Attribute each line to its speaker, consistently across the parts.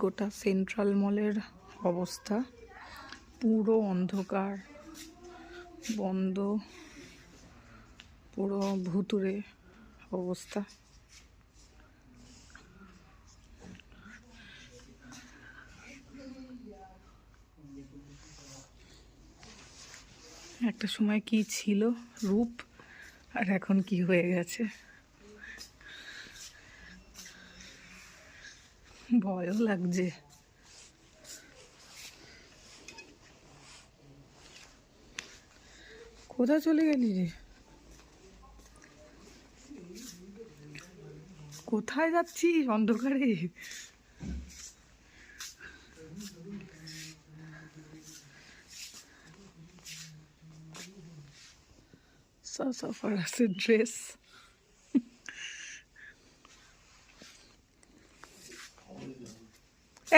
Speaker 1: গোটা সেন্ট্রাল মলের অবস্থা। পুরো অন্ধকার, বন্ধ, পুরো ভুতুড়ে অবস্থা। একটা সময় কি ছিল রূপ, আর এখন কি হয়ে গেছে। ভয়ও লাগছে। কোথায় চলে গেলি রে? কোথায় যাচ্ছিস অন্ধকারে? সাফারাসের ড্রেস।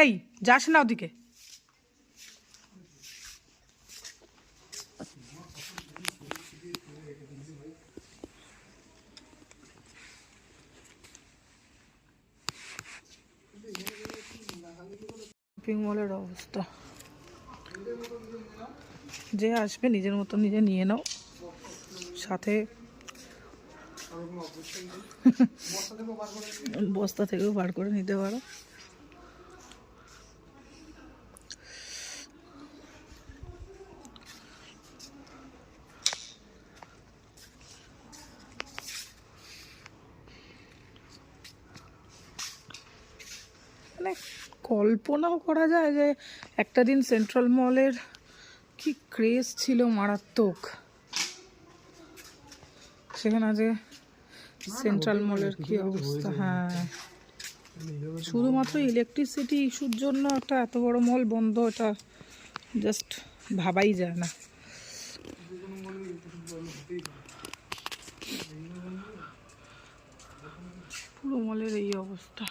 Speaker 1: এই যাস না ওদিকে। শপিং মলের অবস্থা, যে আসবে নিজের মতো নিজে নিয়ে নাও, সাথে বস্তা থেকেও বার করে নিতে পারো। মানে কল্পনাও করা যায় যে একটা দিন সেন্ট্রাল মলের কি ক্রেজ ছিল মারাত্মক। সেখানে যে সেন্ট্রাল মলের কি অবস্থা। হ্যাঁ, শুধুমাত্র ইলেকট্রিসিটি ইস্যুর জন্য একটা এত বড় মল বন্ধ, এটা জাস্ট ভাবাই যায় না। পুরো মলের এই অবস্থা।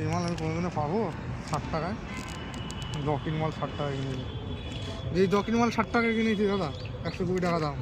Speaker 2: এই মাল আমি কোনোদিনও পাবো 60 টাকায়? দক্ষিণ মাল 60 টাকায় কিনেছি। এই দক্ষিণ মাল 60 টাকায় কিনেছি দাদা, 120 টাকা দাম।